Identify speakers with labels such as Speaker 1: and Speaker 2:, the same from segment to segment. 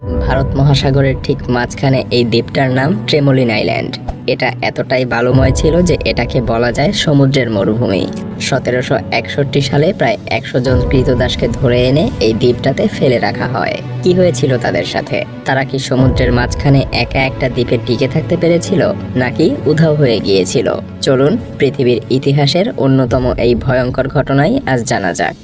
Speaker 1: ভারত মহাসাগরের ঠিক মাঝখানে এই দ্বীপটার নাম ট্রেমোলিন আইল্যান্ড। এটা এতটাই বালুময় ছিল যে এটাকে বলা যায় সমুদ্রের মরুভূমি। 1761 সালে প্রায় 100 জন ক্রীতদাসকে ধরে এনে এই দ্বীপটাতে ফেলে রাখা হয়। কি হয়েছিল তাদের সাথে? তারা কি সমুদ্রের মাঝখানে একা একটা দ্বীপে টিকে থাকতে পেরেছিল, নাকি উধাও হয়ে গিয়েছিল? চলুন পৃথিবীর ইতিহাসের অন্যতম এই ভয়ঙ্কর ঘটনাই আজ জানা যাক।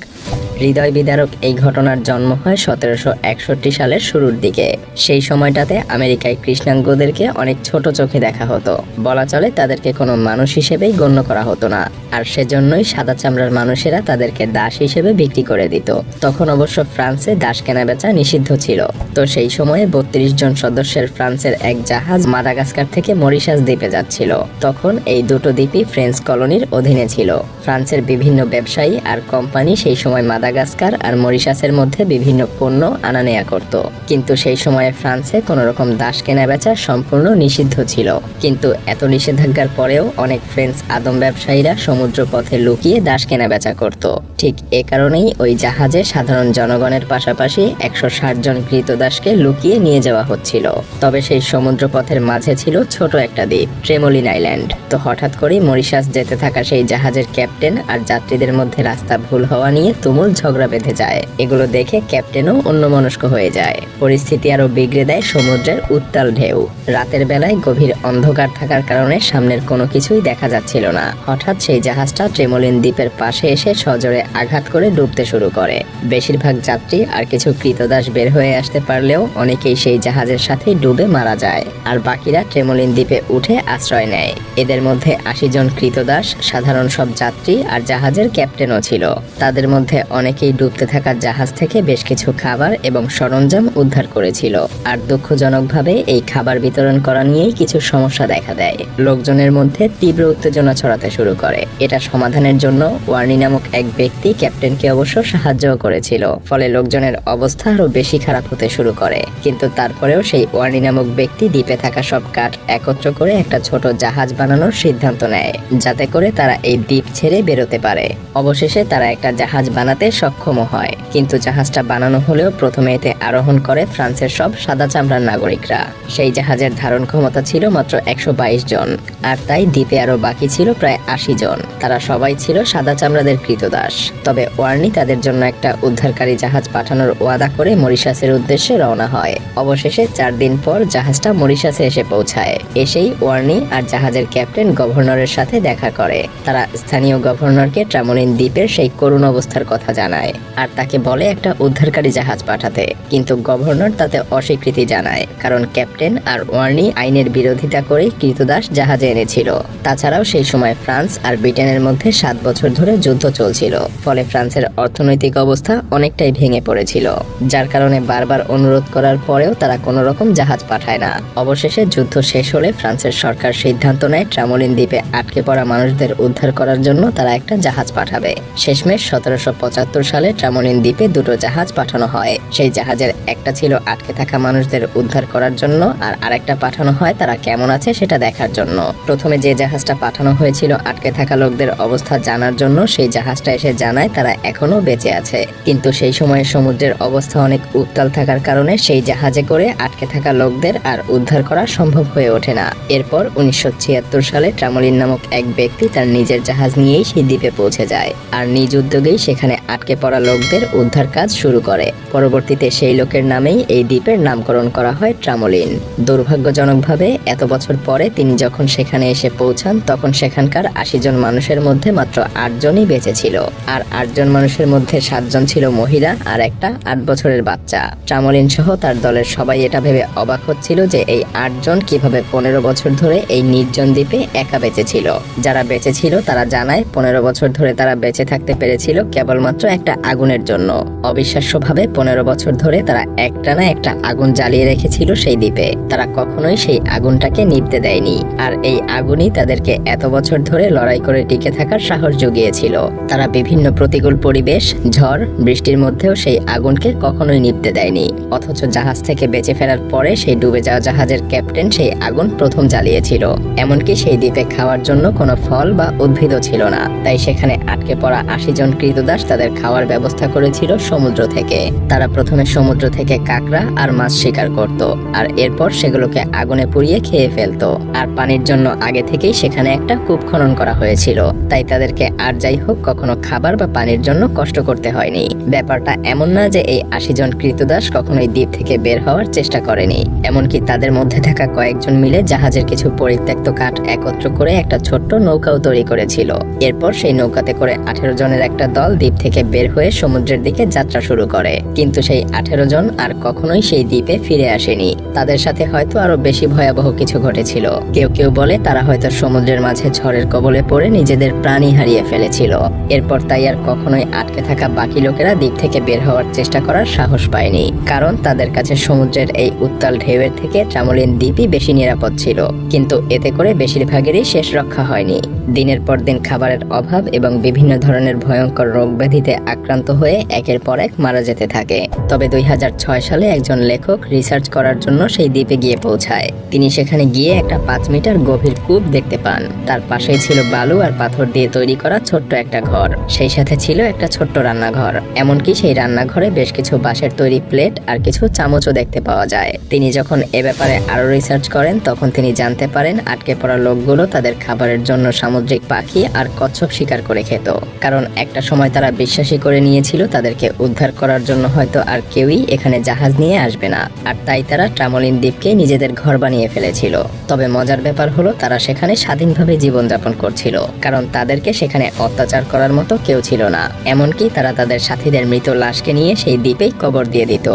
Speaker 1: হৃদয় বিদারক এই ঘটনার জন্ম হয় 1761 সালের শুরুর দিকে। সেই সময়টাতে আমেরিকায় কৃষ্ণাঙ্গদেরকে অনেক ছোট চোখে দেখা হতো। বলা চলে তাদেরকে কোনো মানুষ হিসেবেই গণ্য করা হতো না, আর সেজন্যই সাদা চামড়ার মানুষেরা তাদেরকে দাস হিসেবে বিক্রি করে দিত। তখন অবশ্য ফ্রান্সে দাস কেনাবেচা নিষিদ্ধ ছিল। তো সেই সময়ে 32 জন সদস্যের ফ্রান্সের এক জাহাজ মাদাগাস্কার থেকে মরিশাস দ্বীপে যাচ্ছিল। তখন এই দুটো দ্বীপই ফ্রেঞ্চ কলোনির অধীনে ছিল। ফ্রান্সের বিভিন্ন ব্যবসায়ী আর কোম্পানি সেই সময় মাদাগাস্কার আর মরিশাসের মধ্যে বিভিন্ন পণ্য আনা নেয়া করত। কিন্তু সেই সময়ে ফ্রান্সে কোনো রকম দাস কেনাবেচা সম্পূর্ণ নিষিদ্ধ ছিল। কিন্তু এত নিষেধাজ্ঞার পরেও অনেক ফ্রেঞ্চ আদম ব্যবসায়ীরা সমুদ্র পথে লুকিয়ে দাস কেনাবেচা করত। ঠিক এ কারণেই ওই জাহাজে সাধারণ জনগণের পাশাপাশি 160 জন ক্রীতদাসকে লুকিয়ে নিয়ে যাওয়া হচ্ছিল। তবে সেই সমুদ্র পথের মাঝে ছিল ছোট একটা দ্বীপ, ট্রেমোলিন আইল্যান্ড। তো হঠাৎ করেই মরিশাস যেতে থাকা সেই জাহাজের ক্যাপ্টেন আর যাত্রীদের মধ্যে রাস্তা ভুল হওয়া নিয়ে তুমুল ঝগড়া বেঁধে যায়। এগুলো দেখে ক্যাপ্টেনও অন্যমনস্ক হয়ে যায়। পরিস্থিতি আরো বিগড়ে দেয় সমুদ্রের উত্তাল ঢেউ। রাতের বেলায় গভীর অন্ধকার থাকার কারণে সামনের কোনো কিছুই দেখা যাচ্ছিল না। হঠাৎ সেই জাহাজটা ট্রেমোলিন দ্বীপের পাশে এসে সজোরে আঘাত করে ডুবতে শুরু করে। বেশিরভাগ যাত্রী আর কিছু ক্রীতদাস বের হয়ে আসতে পারলেও অনেকেই সেই জাহাজের সাথে ডুবে মারা যায়, আর বাকিরা ট্রেমোলিন দ্বীপে উঠে আশ্রয় নেয়। এদের মধ্যে 80 জন ক্রীতদাস, সাধারণ সব যাত্রী আর জাহাজের ক্যাপ্টেনও ছিল। তাদের মধ্যে অনেকেই ডুবতে থাকা জাহাজ থেকে বেশ কিছু খাবার এবং সরঞ্জাম উদ্ধার করেছিল। আর দুঃখজনকভাবে এই খাবার বিতরণ করা নিয়েই কিছু সমস্যা দেখা দেয়। লোকজনের মধ্যে তীব্র উত্তেজনা ছড়াতে শুরু করে। এটা সমাধানের জন্য ওয়ার্নি নামক এক ব্যক্তি ক্যাপ্টেনকে অবশ্য সাহায্য করেছিল। ফলে লোকজনের অবস্থা আরো বেশি খারাপ হতে শুরু করে। কিন্তু তারপরেও সেই ওয়ার্নি নামক ব্যক্তি দ্বীপে থাকা সব কাঠ একত্র করে একটা ছোট জাহাজ বানানোর সিদ্ধান্ত নেয়, যাতে করে তারা এই দ্বীপ ছেড়ে বেরোতে পারে। অবশেষে তারা একটা জাহাজ বানাতে সক্ষম হয়। কিন্তু জাহাজটা বানানো হলেও প্রথমে এতে আরোহণ করে ফ্রান্সের সব সাদা চামড়ার নাগরিকরা। সেই জাহাজের ধারণ ক্ষমতা ছিল মাত্র 122 জন, আর তাই দ্বীপে আরো বাকি ছিল প্রায় 80 জন। তারা সবাই ছিল সাদা চামড়াদের ক্রীতদাস। তবে ওয়ার্নি তাদের জন্য একটা উদ্ধারকারী জাহাজ পাঠানোর ওয়াদা করে মরিশাসের উদ্দেশ্যে রওনা হয়। অবশেষে 4 দিন পর জাহাজটা মরিশাসে এসে পৌঁছায়। এসেই ওয়ার্নি আর জাহাজের ক্যাপ্টেন গভর্নরের সাথে দেখা করে। তারা স্থানীয় গভর্নরকে ট্রেমোলিন দ্বীপের সেই করুণ অবস্থার কথা জানায়, আর তাকে বলে একটা উদ্ধারকারী জাহাজ পাঠাতে। কিন্তু গভর্নর তাতে অস্বীকৃতি জানায়, কারণ ক্যাপ্টেন আর ওয়ার্নি আইনের বিরোধিতা করে ক্রীতদাস জাহাজে এনেছিল। তাছাড়াও সেই সময় ফ্রান্স আর ব্রিটেনের মধ্যে 7 বছর ধরে যুদ্ধ চলছিল। ফলে ফ্রান্সের অর্থনৈতিক অবস্থা অনেকটাই ভেঙে পড়েছিল, যার কারণে বারবার অনুরোধ করার পরেও তারা কোনো রকম জাহাজ পাঠায় না। অবশেষে যুদ্ধ শেষ হলে ফ্রান্সের সরকার সিদ্ধান্ত নেয় ট্রেমোলিন দ্বীপে আটকে পড়া মানুষদের উদ্ধার করার জন্য তারা একটা জাহাজ পাঠাবে। শেষমেশ 1775 সালে ট্রেমোলিন দ্বীপে 2টো জাহাজ পাঠানো হয়। সেই জাহাজের একটা ছিল আটকে থাকা মানুষদের উদ্ধার করার জন্য, আর আরেকটা পাঠানো হয় তারা কেমন আছে সেটা দেখার জন্য। প্রথমে যে জাহাজটা পাঠানো হয়েছিল আটকে থাকা লোকদের অবস্থা জানার জন্য, সেই জাহাজটা এসে জানায় তারা এখনো বেঁচে আছে। কিন্তু সেই সময়ে সমুদ্রের অবস্থা অনেক উত্তাল থাকার কারণে সেই জাহাজে করে আটকে থাকা লোকদের আর উদ্ধার করা সম্ভব হয়ে ওঠে না। এরপর 1976 সালে ট্রেমোলিন নামক এক ব্যক্তি তার নিজের জাহাজ নিয়েই সেই দ্বীপে পৌঁছে যায়, আর নিজ উদ্যোগেই সেখানে আটকে পড়া লোকদের উদ্ধার কাজ শুরু করে। পরবর্তীতে সেই লোকের নামেই এই দ্বীপের নামকরণ করা হয় ট্রেমোলিন। দুর্ভাগ্যজনকভাবে এত বছর পরে তিনি যখন সেখানে এসে পৌঁছান, তখন সেখানকার 80 জন মানুষের মধ্যে মাত্র 8 জনই বেঁচে ছিল। আর 8 জন মানুষের মধ্যে 7 জন ছিল মহিলা আর একটা 8 বছরের বাচ্চা। ট্রেমোলিন সহ তার দলের সবাই এটা ভেবে অবাক হচ্ছিল যে এই 8 জন কিভাবে 15 বছর ধরে এই নির্জন দ্বীপে একা বেঁচে ছিল। যারা বেঁচে ছিল তারা জানায় 15 বছর ধরে তারা বেঁচে থাকতে পেরেছিল কেবলমাত্র একটা আগুনের জন্য। অবিশ্বাস্যভাবে 15 বছর ধরে তারা একটানা একটা আগুন জ্বালিয়ে রেখেছিল সেই দ্বীপে। তারা কখনোই সেই আগুনটাকে নিভতে দেয়নি, আর এই আগুনই তাদেরকে এত বছর ধরে লড়াই করে টিকে থাকার সাহস জুগিয়েছিল। তারা বিভিন্ন প্রতিকূল পরিবেশ, ঝড়, বৃষ্টির মধ্যেও সেই আগুনকে কখনোই নিভতে দেয়নি। অথচ জাহাজ থেকে বেঁচে ফেরার পরে সেই ডুবে যাওয়া জাহাজের ক্যাপ্টেন সেই আগুন প্রথম জ্বালিয়েছিল। এমনকি সেই দ্বীপে খাওয়ার জন্য কোনো ফল বা উদ্ভিদও ছিল না। তাই সেখানে আটকে পড়া 80 জন ক্রীতদাস তাদের খাওয়ার ব্যবস্থা করেছিল সমুদ্র থেকে। তারা প্রথমে সমুদ্র থেকে কাঁকড়া আর মাছ শিকার করত, আর এরপর সেগুলোকে আগুনে পুড়িয়ে খেয়ে ফেলতো। আর পানির জন্য আগে থেকেই সেখানে একটা কূপ খনন করা হয়েছিল, তাই তাদেরকে আর যাই হোক কখনো খাবার বা পানির জন্য কষ্ট করতে হয়নি। ব্যাপারটা এমন না যে এই ৮০ জন কৃতদাস কখনোই দ্বীপ থেকে বের হওয়ার চেষ্টা করেনি। এমনকি তাদের মধ্যে থাকা কয়েকজন মিলে জাহাজের কিছু পরিত্যক্ত কাঠ একত্র করে একটা ছোট্ট নৌকাও তৈরি করেছিল। এরপর সেই নৌকাতে করে ১৮ জনের একটা দল দ্বীপ থেকে বের হয়ে সমুদ্রের দিকে যাত্রা শুরু করে। কিন্তু সেই ১৮ জন আর কখনোই সেই দ্বীপে ফিরে আসেনি। তাদের সাথে হয়তো আরো বেশি ভয়াবহ কিছু ঘটেছিল। কেউ কেউ বলে তারা হয়তো সমুদ্রের মাঝে ঝড়ের কবলে পড়ে নিজেদের প্রাণই হারিয়ে ফেলেছিল। এরপর তাই আর কখনোই আটকে থাকা বাকি লোকেরা দ্বীপ থেকে বের হওয়ার চেষ্টা করার সাহস পায়নি, কারণ তাদের কাছে সমুদ্রের এই উত্তাল ঢেউয়ের থেকে ট্রামোলিন দ্বীপই বেশি নিরাপদ ছিল। কিন্তু এতে করে বেশিরভাগেরই শেষ রক্ষা হয়নি। দিনের পর দিন খাবারের অভাব এবং বিভিন্ন ধরনের ভয়ঙ্কর রোগ ব্যাধিতে আক্রান্ত হয়ে একের পর এক মারা যেতে থাকে। তবে ২০০৬ সালে একজন লেখক রিসার্চ করার জন্য সেই দ্বীপে গিয়ে পৌঁছায়। তিনি সেখানে গিয়ে একটা ৫ মিটার গভীর কূপ দেখতে পান। তার পাশেই ছিল বালু আর পাথর দিয়ে তৈরি করা ছোট্ট একটা ঘর। সেই সাথে ছিল একটা ছোট্ট রান্নাঘর। এমনকি সেই রান্নাঘরে বেশ কিছু বাঁশের তৈরি প্লেট আর কিছু চামচও দেখতে পাওয়া যায়। তিনি যখন এ ব্যাপারে আরো রিসার্চ করেন তখন তিনি জানতে পারেন আটকে পড়া লোকগুলো তাদের খাবারের জন্য সামুদ্রিক পাখি আর কচ্ছপ শিকার করে খেত। কারণ একটা সময় তারা বিশ্বাসী করে নিয়েছিল তাদেরকে উদ্ধার করার জন্য হয়তো আর কেউই এখানে জাহাজ নিয়ে আসবে না, আর তাই তারা ট্রামোলিন দ্বীপকে নিজেদের ঘর বানিয়ে ফেলেছিল। তবে মজার ব্যাপার হলো তারা সেখানে স্বাধীনভাবে জীবনযাপন করছিল, কারণ তাদেরকে সেখানে অত্যাচার করার মতো কেউ ছিল না। এমনকি তারা তাদের সাথীদের মৃত লাশকে নিয়ে সেই দ্বীপেই কবর দিয়ে দিত।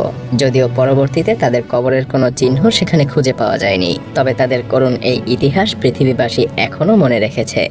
Speaker 1: যদিও পরবর্তীতে তাদের কবরের কোনো চিহ্ন সেখানে খুঁজে পাওয়া যায়নি, তবে তাদের করুণ এই ইতিহাস পৃথিবীবাসী এখনো মনে রেখেছে।